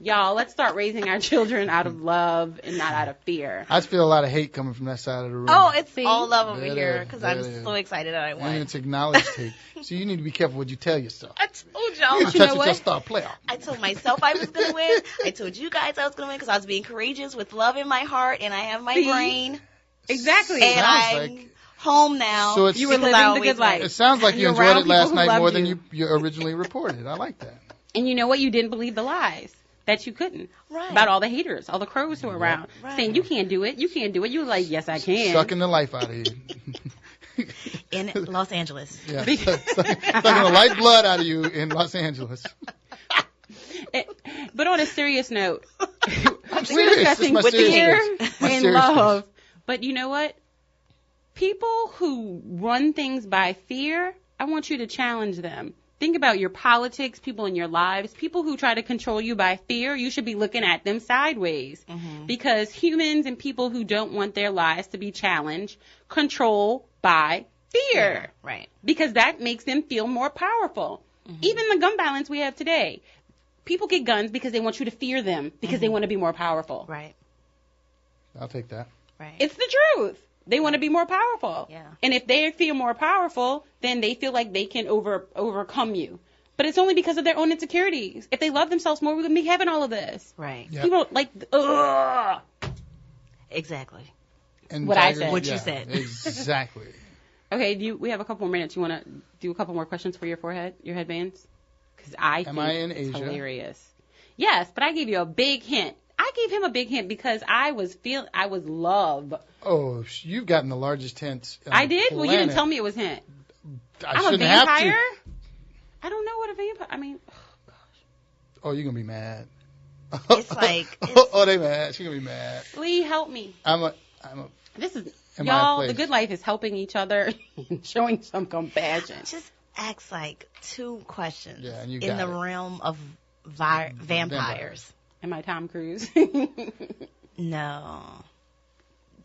Y'all, let's start raising our children out of love and not out of fear.
I just feel a lot of hate coming from that side of the room.
Oh, it's all love over
There it
here
is.
because
There
I'm
it is.
so excited that I
And
won.
it's acknowledged hate. So you need to be careful what you tell yourself.
I told y'all.
You touch it, just start playoff.
I told myself I was going to win. I told you guys I was going to win because I was being courageous with love in my heart, and I have my brain.
Exactly.
And
Sounds
I'm home now.
So it's,
You were living the good life.
It sounds like
And
you
you're
enjoyed
around
it last
people who
night
loved
more than
you.
you originally reported. I like that.
And you know what? You didn't believe the lies that you couldn't.
Right.
About all the haters, all the crows who are around,
Right.
saying, you can't do it, you can't do it. You were like, yes, I can.
Sucking the life out of you.
In Los Angeles.
Yeah, sucking the lifeblood out of you in Los Angeles.
But on a serious note,
I'm
we're
serious.
discussing
This is my serious
fear
face. My
and
serious
love. But you know what? People who run things by fear, I want you to challenge them. Think about your politics, people in your lives, people who try to control you by fear. You should be looking at them sideways. Because humans and people who don't want their lives to be challenged control by fear.
Right.
Because that makes them feel more powerful. Even the gun violence we have today. People get guns because they want you to fear them, because they want to be more powerful.
Right.
I'll take that.
Right.
It's the truth. They want to be more powerful.
Yeah.
And if they feel more powerful, then they feel like they can overcome you. But it's only because of their own insecurities. If they love themselves more, we wouldn't be having all of this.
Right.
Yep.
People like, ugh.
Exactly.
And
What I
Tiger-
said.
What you
yeah,
said.
Exactly.
Okay, we have a couple more minutes. You want to do a couple more questions for your forehead, your headbands? Because I think
I in
it's
Asia?
hilarious. Yes, but I gave you a big hint. I gave him a big hint because I was love.
Oh, you've gotten the largest hints. on
I
the
did? Well, you didn't
planet.
tell me it was hint.
I
I'm a
shouldn't have
vampire?
to.
I don't know what a vampire, I mean,
Oh, you're gonna be mad.
It's like.
Oh, they mad. She's gonna be mad.
Lee, help me.
I'm a.
This is,
In my
y'all,
place.
the good life is helping each other and showing some compassion.
Just ask like 2 questions
Yeah, and you
in
got
the
it.
realm of vampires.
Am I Tom Cruise?
No.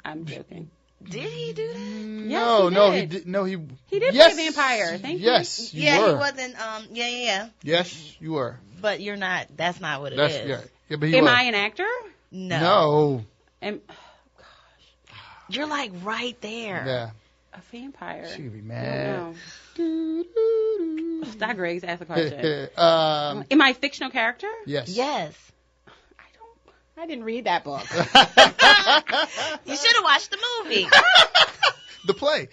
I'm joking.
Did he do that?
No,
he
he did. No, he.
He did
yes,
play a vampire. Thank you.
Yes, you
Yeah,
were.
he wasn't. Yeah.
Yes, you were.
But you're not. That's not what it
That's
is.
yeah, but he
Am
was.
I an actor?
No.
Am,
You're like right there.
Yeah.
a vampire?
She could be
I
mad.
don't know. Stop, Griggs. Ask the question. Am I a fictional character?
Yes.
Yes.
I didn't read that book.
You should have watched the movie.
The play.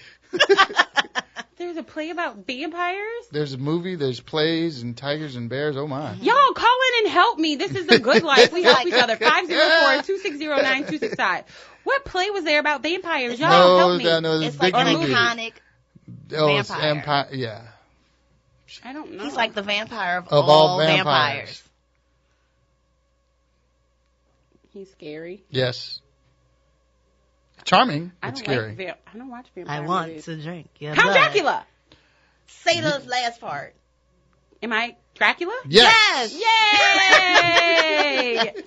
There's a play about vampires?
There's a movie, there's plays, and tigers and bears. Oh, my.
Y'all, call in and help me. This is the good life. We help each other. 504-260-9265. What play was there about vampires? Y'all, help me.
No,
It's
big
like an
movie.
iconic
Oh, it's
vampire.
Empire. Yeah.
I don't know.
He's like the vampire of
Of
all
all
vampires.
vampires.
He's scary.
Yes. Charming.
I
It's
don't
scary.
like I don't watch vampire
I want
movies.
to drink your
Count
blood.
Dracula.
Say the last part.
Am I Dracula?
Yes.
Yay!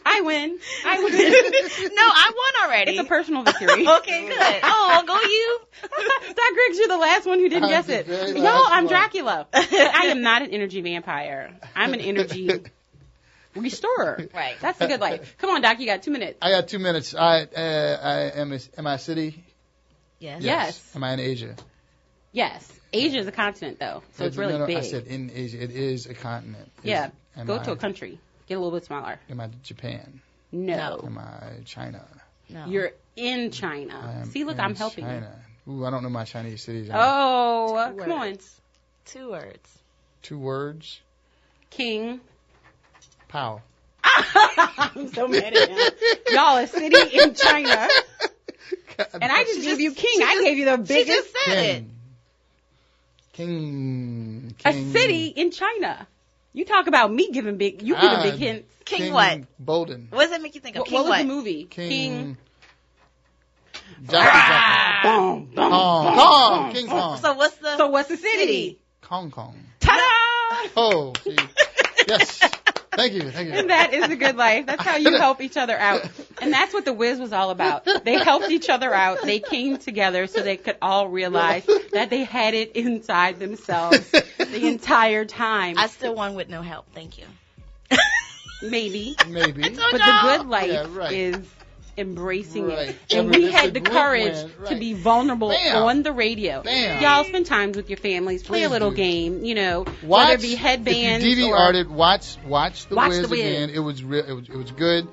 I win.
No, I won already.
It's a personal victory.
Okay, good. Oh, go you.
Doc Griggs, you're the last one who didn't
I'm
guess
the
it.
very
No,
last
I'm
one.
Dracula. But I am not an energy vampire. I'm an energy restorer.
Right.
That's the good life. Come on, Doc, you got 2 minutes.
I got 2 minutes. Am I a city?
Yes.
Am I in Asia?
Yes. Asia is a continent, though, so it's really
no,
big.
I said in Asia. It is a continent.
Yeah.
Am
Go
I-
to a country. Get a little bit smaller.
Am I Japan?
No.
Am I China?
No.
You're in China.
I am
See, look,
in
I'm helping
China. Ooh, I don't know my Chinese cities.
you. Oh,
Two
come on.
words. 2 words.
2 words.
King.
Pow.
Ah! I'm so mad at him. Y'all, a city in China. And I just gave you King. I gave you the biggest.
She just said it.
King.
A city in China. You talk about me giving big. You giving big hints.
King what?
Bolden.
What does that make you think of?
What
King
was
what?
the movie?
King.
Boom, boom,
Kong. King Kong.
So what's the
city?
Kong Kong.
Ta-da!
Oh, see. Yes. Thank you.
And that is the good life. That's how you help each other out. And that's what The Wiz was all about. They helped each other out. They came together so they could all realize that they had it inside themselves the entire time.
I still won with no help. Thank you.
Maybe.
But
the good life is embracing it. And we had the courage to be vulnerable on the radio. Y'all spend time with your families, play a little game, whether it be headbands.
If you DVR'd it, watch The Wiz again. It was good.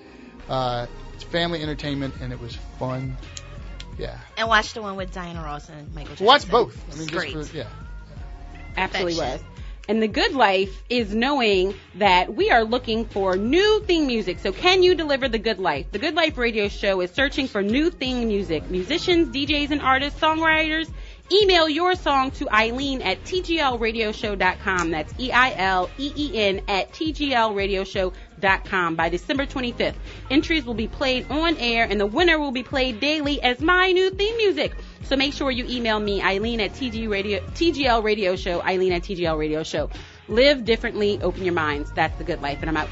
It's family entertainment, and it was fun. Yeah.
And watch the one with Diana Ross and Michael Jackson.
Watch both. I mean,
great.
Absolutely was. And the good life is knowing that we are looking for new theme music. So can you deliver the good life? The Good Life Radio Show is searching for new theme music. Musicians, DJs, and artists, songwriters, email your song to Eileen at tglradioshow.com. That's EILEEN at tglradioshow.com by December 25th. Entries will be played on air, and the winner will be played daily as my new theme music. So make sure you email me, Eileen at TGL Radio Show, Eileen at TGL Radio Show. Live differently, open your minds. That's the good life, and I'm out.